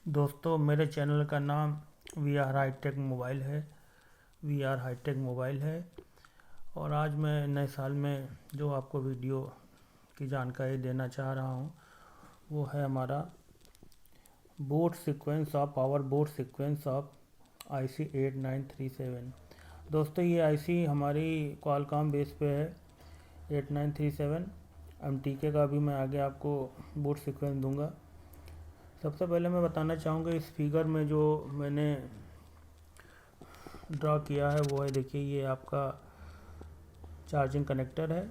दोस्तों, मेरे चैनल का नाम वी आर हाईटेक मोबाइल है। और आज मैं नए साल में जो आपको वीडियो की जानकारी देना चाह रहा हूँ वो है हमारा power board sequence of IC 8937। दोस्तों, ये IC हमारी क्वालकॉम बेस पे है 8937। MTK का भी मैं आगे आपको बोर्ड सीक्वेंस दूंगा। सबसे पहले मैं बताना चाहूँगा इस फिगर में जो मैंने ड्रॉ किया है वो है, देखिए, ये आपका चार्जिंग कनेक्टर है,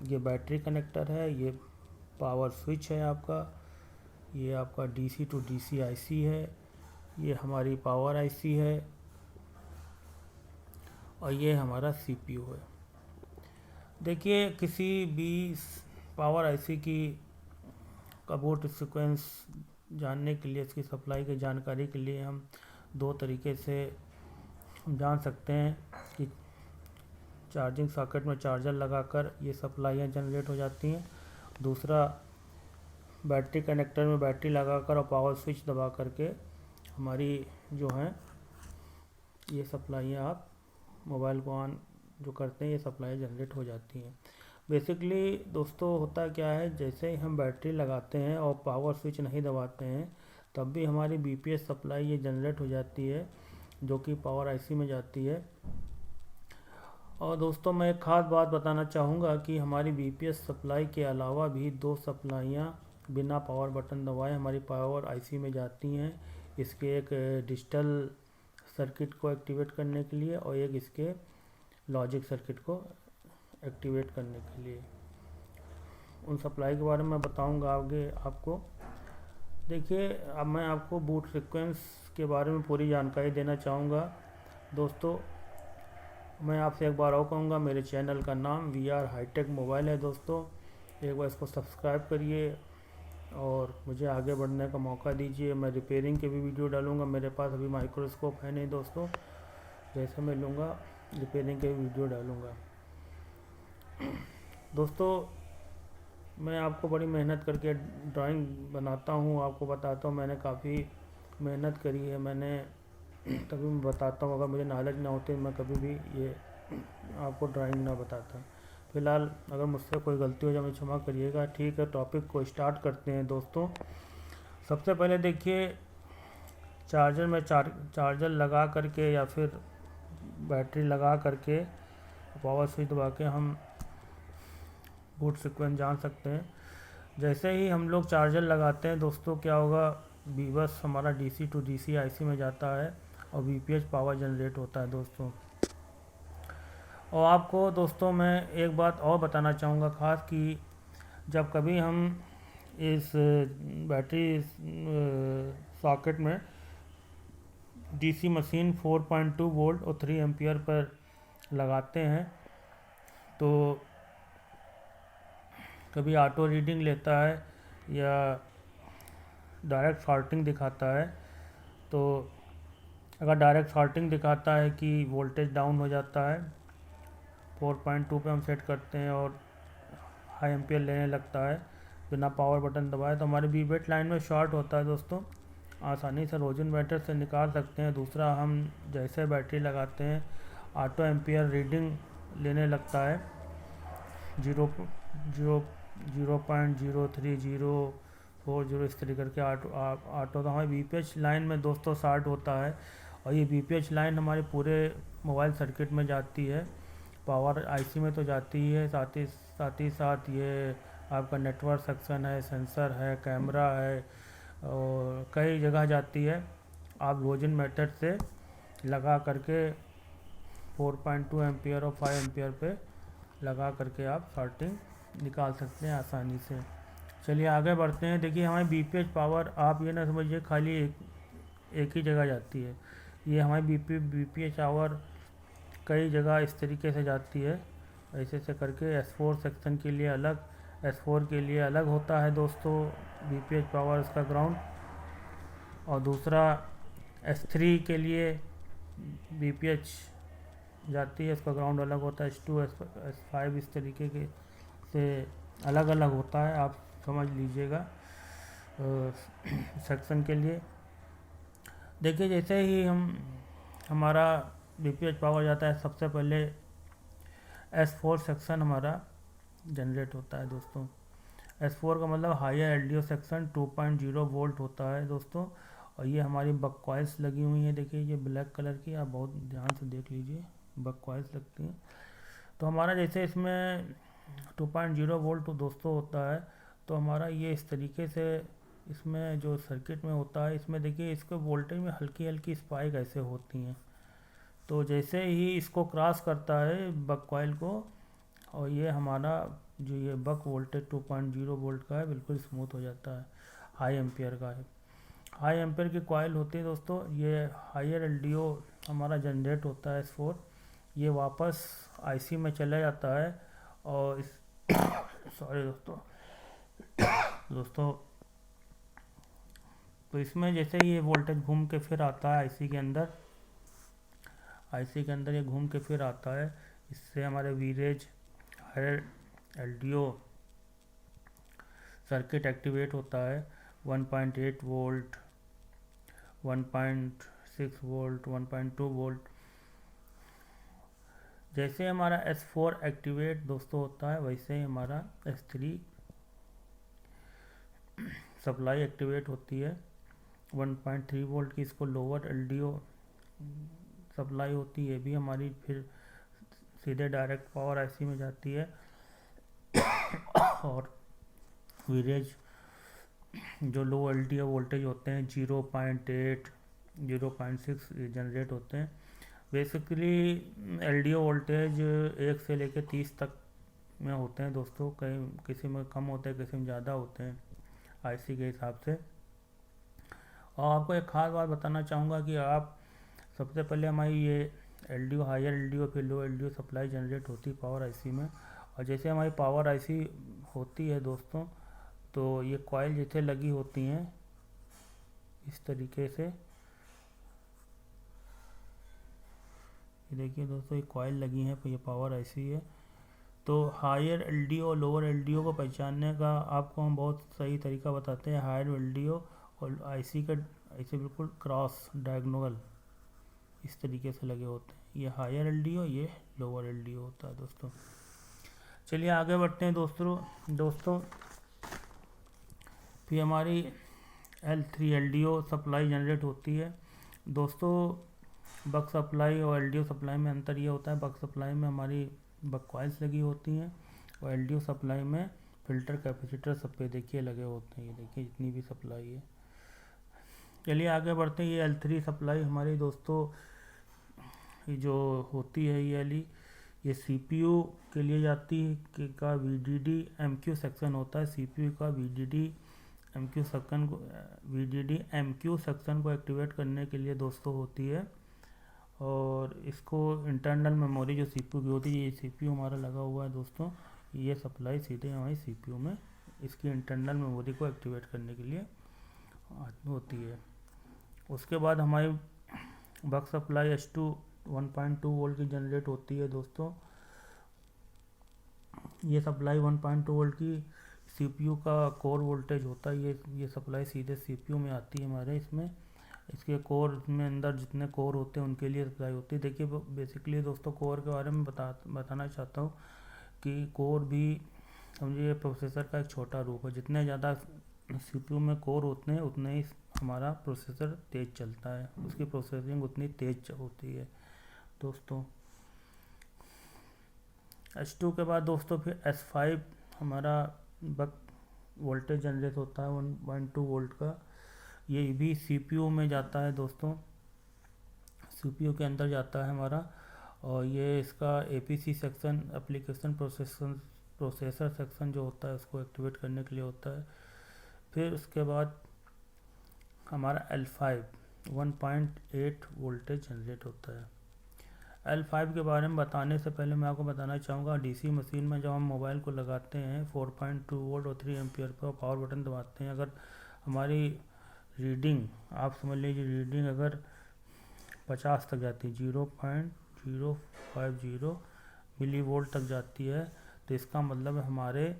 ये बैटरी कनेक्टर है, ये पावर स्विच है आपका, ये आपका DC टू DC IC है, ये हमारी पावर IC है और ये हमारा CPU है। देखिए, किसी भी पावर IC की का बोर्ड सीक्वेंस जानने के लिए, इसकी सप्लाई की जानकारी के लिए हम दो तरीके से जान सकते हैं कि चार्जिंग सॉकेट में चार्जर लगाकर ये सप्लाइयाँ जनरेट हो जाती हैं। दूसरा, बैटरी कनेक्टर में बैटरी लगाकर और पावर स्विच दबा करके हमारी जो हैं ये सप्लाइयाँ आप मोबाइल को ऑन जो करते हैं ये सप्लाई जनरेट हो जाती हैं। बेसिकली दोस्तों, होता क्या है, जैसे ही हम बैटरी लगाते हैं और पावर स्विच नहीं दबाते हैं तब भी हमारी BPS सप्लाई ये जनरेट हो जाती है जो कि पावर IC में जाती है। और दोस्तों, मैं एक ख़ास बात बताना चाहूँगा कि हमारी BPS सप्लाई के अलावा भी दो सप्लाइयाँ बिना पावर बटन दबाए हमारी पावर IC में जाती हैं। इसके एक डिजिटल सर्किट को एक्टिवेट करने के लिए और एक इसके लॉजिक सर्किट को एक्टिवेट करने के लिए। उन सप्लाई के बारे में बताऊंगा आगे आपको। देखिए, अब मैं आपको बूट सीक्वेंस के बारे में पूरी जानकारी देना चाहूँगा। दोस्तों, मैं आपसे एक बार और कहूँगा, मेरे चैनल का नाम वी आर हाईटेक मोबाइल है। दोस्तों, एक बार इसको सब्सक्राइब करिए और मुझे आगे बढ़ने का मौका दीजिए। मैं रिपेयरिंग के भी वीडियो डालूँगा। मेरे पास अभी माइक्रोस्कोप है नहीं दोस्तों, जैसे मैं लूँगा रिपेयरिंग के वीडियो डालूँगा। दोस्तों, मैं आपको बड़ी मेहनत करके ड्राइंग बनाता हूँ, आपको बताता हूँ, मैंने काफ़ी मेहनत करी है। मैंने तभी मैं बताता हूँ, अगर मुझे नॉलेज ना होती मैं कभी भी ये आपको ड्राइंग ना बताता। फ़िलहाल अगर मुझसे कोई गलती हो जाए मुझे क्षमा करिएगा। ठीक है, टॉपिक को स्टार्ट करते हैं दोस्तों। सबसे पहले देखिए, चार्जर में चार्जर लगा करके या फिर बैटरी लगा करके पावर स्विच दबा के हम बूट सीक्वेंस जान सकते हैं। जैसे ही हम लोग चार्जर लगाते हैं दोस्तों, क्या होगा, बस हमारा DC टू DC IC में जाता है और BPS पावर जनरेट होता है दोस्तों। और आपको दोस्तों मैं एक बात और बताना चाहूँगा ख़ास, कि जब कभी हम इस बैटरी सॉकेट में DC मशीन 4.2 वोल्ट और 3 एम्पियर पर लगाते हैं तो कभी ऑटो रीडिंग लेता है या डायरेक्ट शॉर्टिंग दिखाता है। तो अगर डायरेक्ट शॉर्टिंग दिखाता है कि वोल्टेज डाउन हो जाता है, 4.2 पे हम सेट करते हैं और हाई एम्पियर लेने लगता है बिना पावर बटन दबाए, तो हमारी बीबेट लाइन में शॉर्ट होता है दोस्तों। आसानी से रोजन मीटर से निकाल सकते हैं। दूसरा, हम जैसे बैटरी लगाते हैं ऑटो एम्पियर रीडिंग लेने लगता है, 0.03, 040 इस तरीके करके ऑटो तो हमारी BPH लाइन में दोस्तों शॉर्ट होता है। और ये BPH लाइन हमारे पूरे मोबाइल सर्किट में जाती है, पावर IC में तो जाती ही है, साथ ही साथ ये आपका नेटवर्क सेक्शन है, सेंसर है, कैमरा है और कई जगह जाती है। आप रोजन मेथड से लगा करके 4.2 एम्पियर और 5 एम्पियर पे लगा करके आप शॉर्टिंग निकाल सकते हैं आसानी से। चलिए आगे बढ़ते हैं। देखिए, हमारी BPH पावर, आप ये ना समझिए खाली एक ही जगह जाती है। ये हमारी BPH पावर कई जगह इस तरीके से जाती है, ऐसे से करके। S4 सेक्शन के लिए अलग, S4 के लिए अलग होता है दोस्तों BPH पावर, इसका ग्राउंड। और दूसरा, S3 के लिए BPH जाती है, इसका ग्राउंड अलग होता है। S2 S5 इस तरीके के से अलग अलग होता है, आप समझ लीजिएगा सेक्शन के लिए। देखिए जैसे ही हमारा बीपीएच पावर जाता है, सबसे पहले S4 सेक्शन हमारा जनरेट होता है दोस्तों। S4 का मतलब हायर एलडीओ सेक्शन 2.0 वोल्ट होता है दोस्तों। और ये हमारी बक कॉइल्स लगी हुई हैं, देखिए ये ब्लैक कलर की, आप बहुत ध्यान से देख लीजिए, बक कॉइल्स लगती हैं। तो हमारा जैसे इसमें 2.0 वोल्ट दोस्तों होता है, तो हमारा ये इस तरीके से इसमें जो सर्किट में होता है, इसमें देखिए इसके वोल्टेज में हल्की हल्की स्पाइक ऐसे होती हैं। तो जैसे ही इसको क्रॉस करता है बक कॉइल को, और ये हमारा जो ये बक वोल्टेज 2.0 वोल्ट का है बिल्कुल स्मूथ हो जाता है, हाई एम्पियर का है। हाई एम्पियर की कॉइल होती है दोस्तों। ये हायर एलडीओ हमारा जनरेट होता है S4, ये वापस आईसी में चला जाता है। और इस सॉरी दोस्तों तो इसमें जैसे ये वोल्टेज घूम के फिर आता है आईसी के अंदर, आईसी के अंदर ये घूम के फिर आता है, इससे हमारे वीरेज हायर एलडीओ सर्किट एक्टिवेट होता है। 1.8 वोल्ट, 1.6 वोल्ट, 1.2 वोल्ट। जैसे हमारा S4 एक्टिवेट दोस्तों होता है, वैसे ही हमारा S3 सप्लाई एक्टिवेट होती है। 1.3 वोल्ट की इसको लोअर एलडीओ सप्लाई होती है, भी हमारी फिर सीधे डायरेक्ट पावर आईसी में जाती है। और वीरेज जो लो एलडीओ वोल्टेज होते हैं 0.8, 0.6 जनरेट होते हैं। बेसिकली एलडीओ वोल्टेज 1 से लेकर 30 तक में होते हैं दोस्तों, कहीं किसी में कम होते हैं, किसी में ज़्यादा होते हैं आईसी के हिसाब से। और आपको एक ख़ास बात बताना चाहूँगा कि आप सबसे पहले हमारी ये एलडीओ हायर एलडीओ फिर लो एलडीओ सप्लाई जनरेट होती है पावर आईसी में। और जैसे हमारी पावर आईसी होती है दोस्तों, तो ये कॉइल जैसे लगी होती हैं इस तरीके से, ये देखिए दोस्तों ये कॉइल लगी हैं, ये पावर आईसी है। तो हायर एलडीओ और लोअर एलडीओ को पहचानने का आपको हम बहुत सही तरीका बताते हैं। हायर एलडीओ और आईसी का ऐसे बिल्कुल क्रॉस डायगोनल इस तरीके से लगे होते हैं, ये हायर एलडीओ, ये लोअर एलडीओ होता है दोस्तों। चलिए आगे बढ़ते हैं दोस्तों फिर हमारी L3 एलडीओ सप्लाई जनरेट होती है दोस्तों। बक सप्लाई और एलडीओ सप्लाई में अंतर ये होता है, बक सप्लाई में हमारी बक कॉइल्स लगी होती हैं, और एलडीओ सप्लाई में फिल्टर कैपेसिटर सब पे देखिए लगे होते हैं, ये देखिए जितनी भी सप्लाई है। चलिए आगे बढ़ते हैं। ये L3 सप्लाई हमारी दोस्तों ये जो होती है ये सीपीयू के लिए जाती है, का वीडीडी एमक्यू सेक्शन होता है। सीपीयू का वीडीडी एमक्यू सेक्शन को एक्टिवेट करने के लिए दोस्तों होती है। और इसको इंटरनल मेमोरी जो सीपीयू की होती है, ये सीपीयू हमारा लगा हुआ है दोस्तों, ये सप्लाई सीधे हमारी सीपीयू में इसकी इंटरनल मेमोरी को एक्टिवेट करने के लिए होती है। उसके बाद हमारी बक सप्लाई S2 1.2 वोल्ट की जनरेट होती है दोस्तों। ये सप्लाई 1.2 वोल्ट की सीपीयू का कोर वोल्टेज होता है, ये सप्लाई सीधे सीपीयू में आती है हमारे इसमें। इसके कोर में अंदर जितने कोर होते हैं उनके लिए सप्लाई होती है। देखिए बेसिकली दोस्तों कोर के बारे में बताना चाहता हूँ कि कोर भी समझिए प्रोसेसर का एक छोटा रूप है। जितने ज़्यादा सीपीयू में कोर होते हैं उतने ही हमारा प्रोसेसर तेज़ चलता है, उसकी प्रोसेसिंग उतनी तेज़ होती है दोस्तों। S2 के बाद दोस्तों फिर S5 हमारा बक वोल्टेज जनरेट होता है 1.2 वोल्ट का, ये भी सीपीयू में जाता है दोस्तों, सीपीयू के अंदर जाता है हमारा। और ये इसका APC section application processor section जो होता है उसको एक्टिवेट करने के लिए होता है। फिर उसके बाद हमारा L5 1.8 वोल्टेज जनरेट होता है। L5 के बारे में बताने से पहले मैं आपको बताना चाहूँगा, डीसी मशीन में जब हम मोबाइल को लगाते हैं 4.2 वोल्ट और 3 एम्पियर पर पावर बटन दबाते हैं, अगर हमारी रीडिंग आप समझ लीजिए रीडिंग अगर 50 तक जाती है 0.050 मिली वोल्ट तक जाती है, तो इसका मतलब हमारे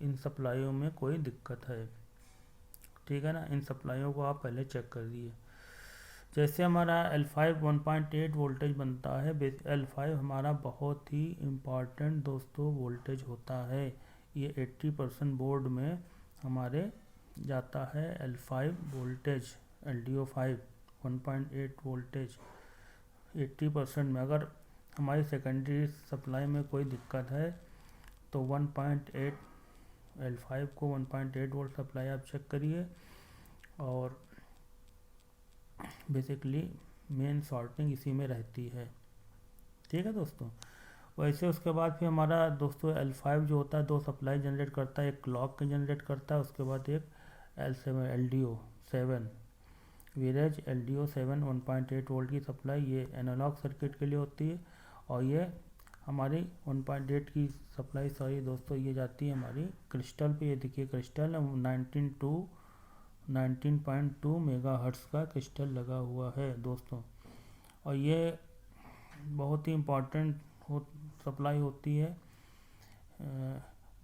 इन सप्लाइयों में कोई दिक्कत है, ठीक है ना। इन सप्लाइयों को आप पहले चेक कर दिए। जैसे हमारा L5 1.8 वोल्टेज बनता है, L5 हमारा बहुत ही इम्पॉर्टेंट दोस्तों वोल्टेज होता है। ये 80% बोर्ड में हमारे जाता है L5 वोल्टेज, LDO5 1.8 वोल्टेज 80% में। अगर हमारी सेकेंडरी सप्लाई में कोई दिक्कत है तो 1.8 L5 को 1.8 वोल्ट सप्लाई आप चेक करिए, और बेसिकली मेन सॉर्टिंग इसी में रहती है। ठीक है दोस्तों। वैसे उसके बाद फिर हमारा दोस्तों L5 जो होता है दो सप्लाई जनरेट करता है, एक क्लॉक के जनरेट करता है, उसके बाद एक L7 LDO7 वीरेज LDO7 1.8 वोल्ट की सप्लाई, ये एनालॉग सर्किट के लिए होती है। और ये हमारी 1.8 की सप्लाई सॉरी दोस्तों ये जाती है हमारी क्रिस्टल पे। ये देखिए क्रिस्टल 19.2 मेगाहर्ट्ज़ का क्रिस्टल लगा हुआ है दोस्तों। और ये बहुत ही इम्पॉर्टेंट सप्लाई होती है।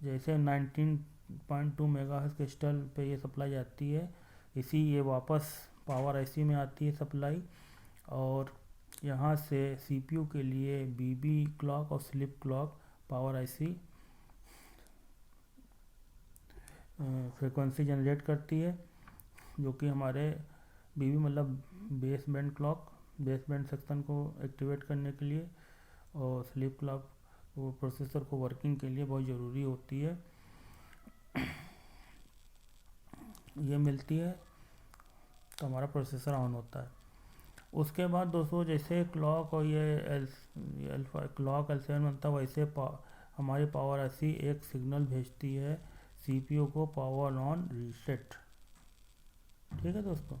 जैसे 19.2 मेगाहर्ट्ज़ क्रिस्टल पे ये सप्लाई जाती है, इसी ये वापस पावर आईसी में आती है सप्लाई, और यहाँ से सीपीयू के लिए बीबी क्लॉक और slip clock power IC frequency generate करती है, जो कि हमारे बीबी मतलब base band clock, base band section को एक्टिवेट करने के लिए, और स्लिप क्लॉक वो प्रोसेसर को वर्किंग के लिए बहुत ज़रूरी होती है। ये मिलती है तो हमारा प्रोसेसर ऑन होता है। उसके बाद दोस्तों जैसे क्लॉक और ये क्लॉक L7 बनता है, वैसे हमारी पावर ऐसी एक सिग्नल भेजती है सीपीयू को, पावर ऑन रीसेट। ठीक है दोस्तों,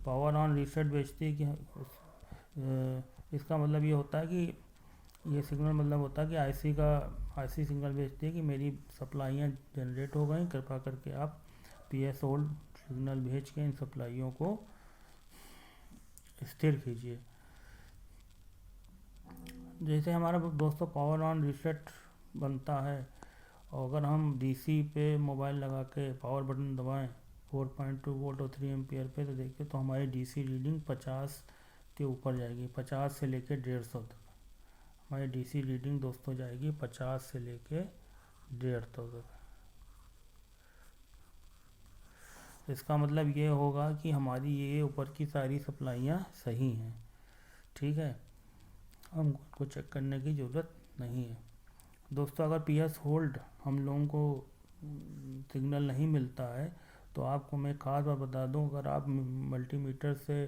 पावर ऑन रीसेट भेजती है कि इसका मतलब ये होता है कि ये सिग्नल मतलब होता है कि आईसी सिग्नल भेजती है कि मेरी सप्लाइयाँ जनरेट हो गई, कृपा करके आप PS होल्ड सिग्नल भेज के इन सप्लाइयों को स्थिर कीजिए। जैसे हमारा दोस्तों पावर ऑन रीसेट बनता है, और अगर हम डीसी पे मोबाइल लगा के पावर बटन दबाएं 4.2 वोल्ट और 3 एम्पियर पे, तो देखिए तो हमारी डीसी रीडिंग 50 के ऊपर जाएगी। 50 से लेके 150 तक हमारी डीसी रीडिंग दोस्तों जाएगी, 50 से लेके 150 तक। इसका मतलब ये होगा कि हमारी ये ऊपर की सारी सप्लाइयाँ सही हैं। ठीक है, हमको चेक करने की ज़रूरत नहीं है दोस्तों। अगर PS होल्ड हम लोगों को सिग्नल नहीं मिलता है तो आपको मैं खास बात बता दूं, अगर आप मल्टीमीटर से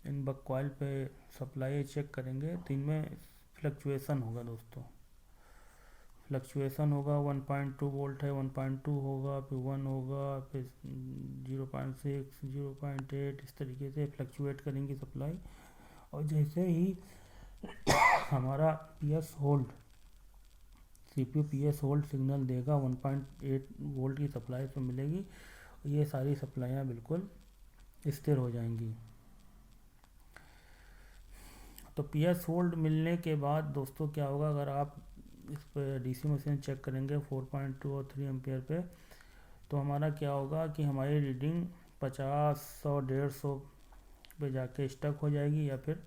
इन बक कॉइल पे सप्लाई चेक करेंगे तो इनमें फ्लक्चुएसन होगा दोस्तों, फ्लक्चुएसन होगा। 1.2 वोल्ट है 1.2 होगा, फिर 1 होगा, फिर 0.6 0.8, इस तरीके से फ्लक्चुएट करेंगी सप्लाई। और जैसे ही हमारा PS hold CPU PS hold signal देगा 1.8 वोल्ट की सप्लाई तो मिलेगी, ये सारी सप्लाइयाँ बिल्कुल स्थिर हो जाएंगी। तो PS होल्ड मिलने के बाद दोस्तों क्या होगा, अगर आप इस पर DC मशीन चेक करेंगे 4.2 और 3 एम्पियर पे, तो हमारा क्या होगा कि हमारी रीडिंग 50 और 150 पे जाके स्टक हो जाएगी, या फिर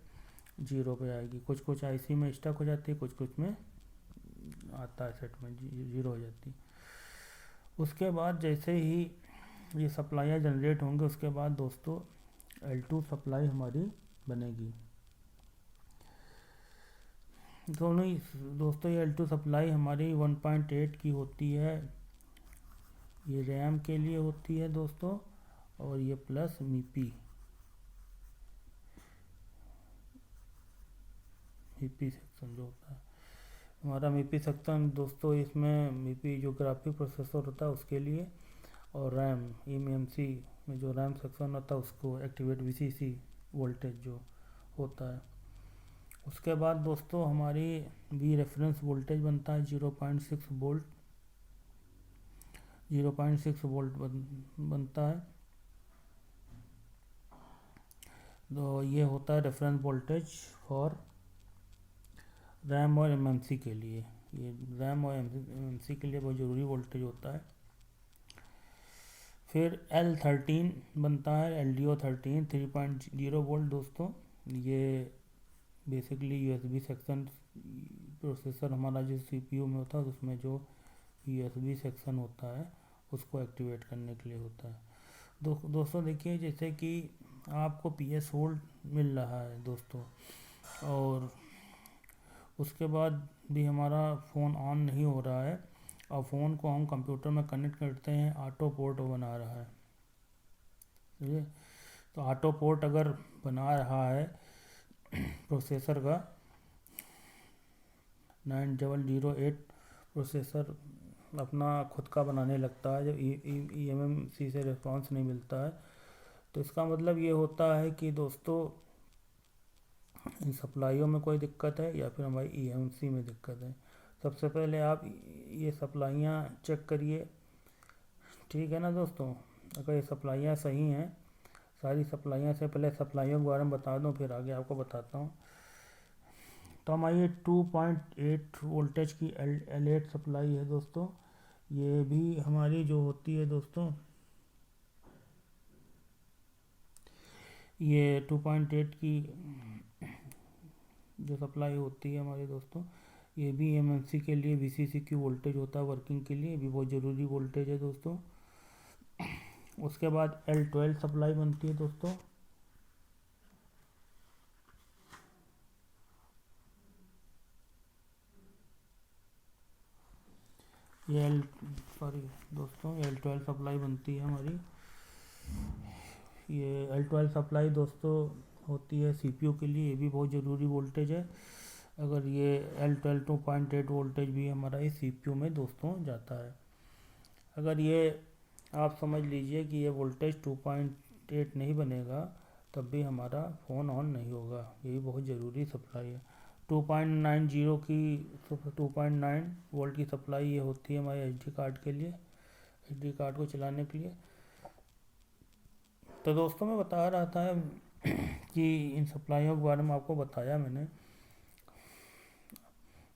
0 पे आएगी। कुछ कुछ आईसी में स्टक हो जाती है, कुछ कुछ में आता है सेट में 0 हो जाती। उसके बाद जैसे ही ये सप्लाइयाँ जनरेट होंगे, उसके बाद दोस्तों L2 सप्लाई हमारी बनेगी। दोनों ही दोस्तों ये L2 सप्लाई हमारी 1.8 की होती है, ये रैम के लिए होती है दोस्तों, और ये प्लस मीपी सेक्शन जो होता है हमारा मीपी सेक्शन दोस्तों, इसमें मीपी जो ग्राफिक प्रोसेसर होता है उसके लिए, और रैम eMMC में जो रैम सेक्शन होता है उसको एक्टिवेट VCC वोल्टेज जो होता है। उसके बाद दोस्तों हमारी V रेफरेंस वोल्टेज बनता है 0.6 वोल्ट, 0.6 वोल्ट बनता है। तो ये होता है रेफरेंस वोल्टेज फॉर रैम और एमएमसी के लिए। ये रैम और एमएमसी के लिए बहुत ज़रूरी वोल्टेज होता है। फिर L13 बनता है, LDO13 3.0 वोल्ट दोस्तों। ये बेसिकली यूएसबी सेक्शन, प्रोसेसर हमारा जो सीपीयू में होता है उसमें जो यूएसबी सेक्शन होता है उसको एक्टिवेट करने के लिए होता है। दोस्तों देखिए, जैसे कि आपको PS होल्ड मिल रहा है दोस्तों, और उसके बाद भी हमारा फ़ोन ऑन नहीं हो रहा है, और फ़ोन को हम कंप्यूटर में कनेक्ट करते हैं, ऑटो पोर्ट बना रहा है। ठीक है, तो ऑटो पोर्ट अगर बना रहा है प्रोसेसर का 9008 प्रोसेसर अपना खुद का बनाने लगता है जब eMMC से रिस्पांस नहीं मिलता है, तो इसका मतलब ये होता है कि दोस्तों इन सप्लाइयों में कोई दिक्कत है या फिर हमारी eMMC में दिक्कत है। सबसे पहले आप ये सप्लाइयाँ चेक करिए, ठीक है ना दोस्तों। अगर ये सप्लाइयाँ सही हैं, सारी सप्लाइयाँ से पहले सप्लाइयों के बारे में बता दूँ फिर आगे आपको बताता हूँ। तो हमारी 2.8 वोल्टेज की L8 सप्लाई है दोस्तों। ये भी हमारी जो होती है दोस्तों, ये 2.8 की जो सप्लाई होती है हमारे दोस्तों, ये भी eMMC के लिए VCC की वोल्टेज होता है वर्किंग के लिए, ये भी बहुत ज़रूरी वोल्टेज है दोस्तों। उसके बाद L12 सप्लाई बनती है दोस्तों। ये दोस्तों L12 सप्लाई बनती है हमारी। ये L12 सप्लाई दोस्तों होती है CPU के लिए, ये भी बहुत ज़रूरी वोल्टेज है। अगर ये L12 2.8 वोल्टेज भी हमारा इस CPU में दोस्तों जाता है। अगर ये आप समझ लीजिए कि ये वोल्टेज 2.8 नहीं बनेगा तब भी हमारा फ़ोन ऑन नहीं होगा, ये भी बहुत ज़रूरी सप्लाई है। 2.90 की 2.9 वोल्ट की सप्लाई ये होती है हमारे SD कार्ड के लिए, SD कार्ड को चलाने के लिए। तो दोस्तों मैं बता रहा था कि इन सप्लाइयों के बारे में आपको बताया मैंने।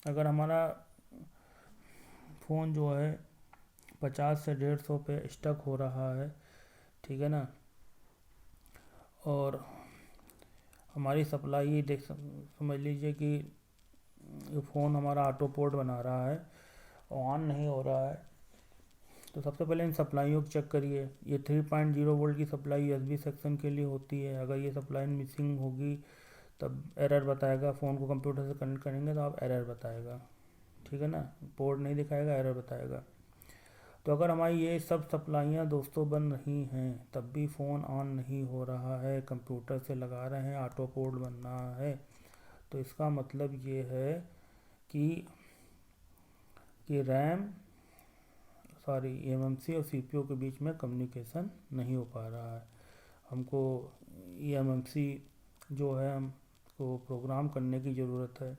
अगर हमारा फ़ोन जो है 50 से 150 पे स्टक हो रहा है, ठीक है ना, और हमारी सप्लाई समझ लीजिए कि ये फ़ोन हमारा ऑटो पोर्ट बना रहा है और ऑन नहीं हो रहा है, तो सबसे पहले इन सप्लाइयों को चेक करिए। ये 3.0 वोल्ट की सप्लाई यूएसबी सेक्शन के लिए होती है। अगर ये सप्लाई मिसिंग होगी तब एरर बताएगा, फ़ोन को कंप्यूटर से कनेक्ट करेंगे तो आप एरर बताएगा, ठीक है ना, पोर्ट नहीं दिखाएगा, एरर बताएगा। तो अगर हमारी ये सब सप्लाइयाँ दोस्तों बन रही हैं तब भी फ़ोन ऑन नहीं हो रहा है, कंप्यूटर से लगा रहे हैं, ऑटो पोर्ट बन रहा है, तो इसका मतलब ये है कि रैम eMMC और CPU के बीच में कम्युनिकेशन नहीं हो पा रहा है। हमको eMMC जो है हमको प्रोग्राम करने की ज़रूरत है,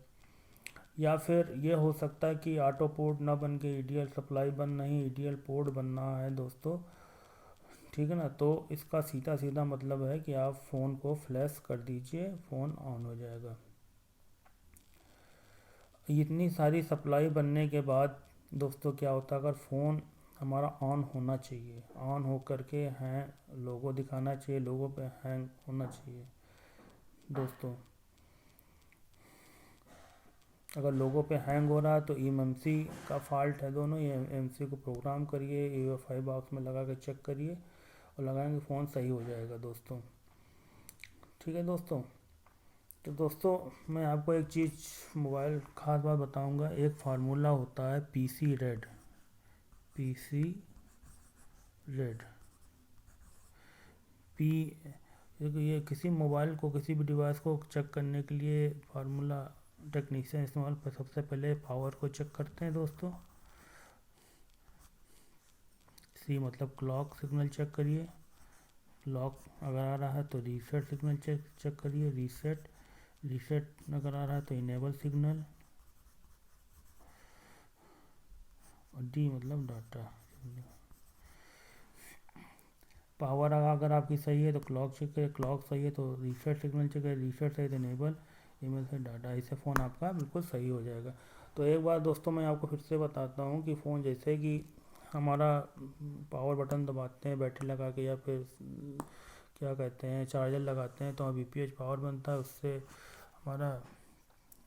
या फिर ये हो सकता है कि ऑटो पोर्ट ना बन के EDL सप्लाई बन नहीं, EDL पोर्ट बन रहा है दोस्तों, ठीक है ना। तो इसका सीधा मतलब है कि आप फ़ोन को फ्लैश कर दीजिए, फ़ोन ऑन हो जाएगा। इतनी सारी सप्लाई बनने के बाद दोस्तों क्या होता है, अगर फ़ोन हमारा ऑन होना चाहिए, ऑन हो करके हैंग लोगो दिखाना चाहिए, लोगो पे हैंग होना चाहिए दोस्तों। अगर लोगो पे हैंग हो रहा है तो eMMC का फॉल्ट है दोनों। eMMC को प्रोग्राम करिए, UEFI बॉक्स में लगा के चेक करिए, और लगाएंगे फ़ोन सही हो जाएगा दोस्तों, ठीक है दोस्तों। तो दोस्तों मैं आपको एक चीज़ मोबाइल खास बात बताऊंगा। एक फार्मूला होता है PC red, PC red P ये किसी मोबाइल को, किसी भी डिवाइस को चेक करने के लिए फार्मूला टेक्नीशियन इस्तेमाल पर सबसे पहले पावर को चेक करते हैं दोस्तों। C मतलब क्लॉक सिग्नल चेक करिए, क्लॉक अगर आ रहा है तो रीसेट सिग्नल चेक करिए, रीसेट अगर आ रहा है तो इनेबल सिग्नल, और D मतलब डाटा। पावर अगर आपकी सही है तो क्लॉक चेक करिए, क्लॉक सही है तो रीसेट सिग्नल चेक करिए, रीसेट सही है तो इनेबल, ईमेल से डाटा, इससे फ़ोन आपका बिल्कुल सही हो जाएगा। तो एक बार दोस्तों मैं आपको फिर से बताता हूँ कि फ़ोन जैसे कि हमारा पावर बटन दबाते हैं बैटरी लगा के, या फिर क्या कहते हैं चार्जर लगाते हैं, तो वहाँ VPH पावर बनता है, उससे हमारा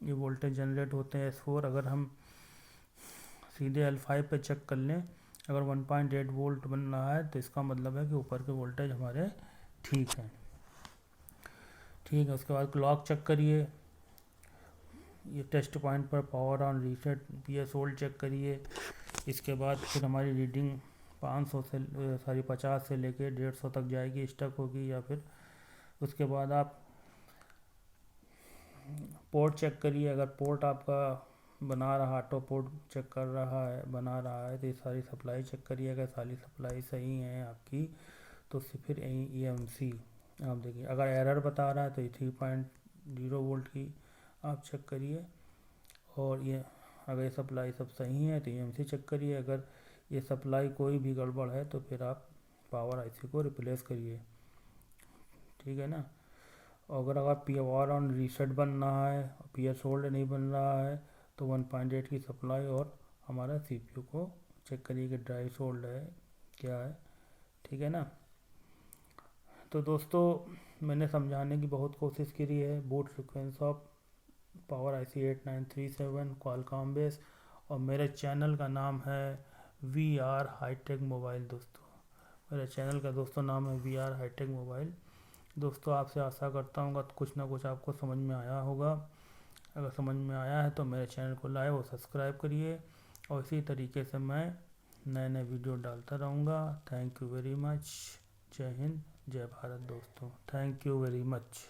ये वोल्टेज जनरेट होते हैं S4। अगर हम सीधे L5 पे चेक कर लें, अगर 1.8 वोल्ट बन रहा है तो इसका मतलब है कि ऊपर के वोल्टेज हमारे ठीक हैं। ठीक है, उसके बाद क्लॉक चेक करिए, ये टेस्ट पॉइंट पर power on reset PS hold check करिए। इसके बाद फिर हमारी रीडिंग 500 से 50 से लेके 150 तक जाएगी, स्टक होगी, या फिर उसके बाद आप पोर्ट चेक करिए। अगर पोर्ट आपका बना रहा, ऑटो पोर्ट चेक कर रहा है, बना रहा है, तो ये सारी सप्लाई चेक करिए। अगर सारी सप्लाई सही है आपकी तो फिर EMC आप देखिए। अगर एरर बता रहा है तो 3.0 वोल्ट की आप चेक करिए। और ये अगर ये सप्लाई सब सही है तो EMC चेक करिए। अगर ये सप्लाई कोई भी गड़बड़ है तो फिर आप पावर IC को रिप्लेस करिए। ठीक है ना। अगर पावर ऑन रीसेट बन रहा है, PS होल्ड नहीं बन रहा है, तो 1.8 की सप्लाई और हमारा CPU को चेक करिए कि ड्राई होल्ड है क्या है। ठीक है ना। तो दोस्तों मैंने समझाने की बहुत कोशिश करी है। Boot sequence of power IC 8937 Qualcomm base, और मेरे चैनल का नाम है VR हाईटेक मोबाइल। दोस्तों मेरे चैनल का दोस्तों नाम है VR हाईटेक मोबाइल। दोस्तों आपसे आशा करता हूँ कुछ ना कुछ आपको समझ में आया होगा। अगर समझ में आया है तो मेरे चैनल को लाइक और सब्सक्राइब करिए, और इसी तरीके से मैं नए नए वीडियो डालता रहूँगा। Thank you very much. जय हिंद, जय भारत दोस्तों। Thank you very much.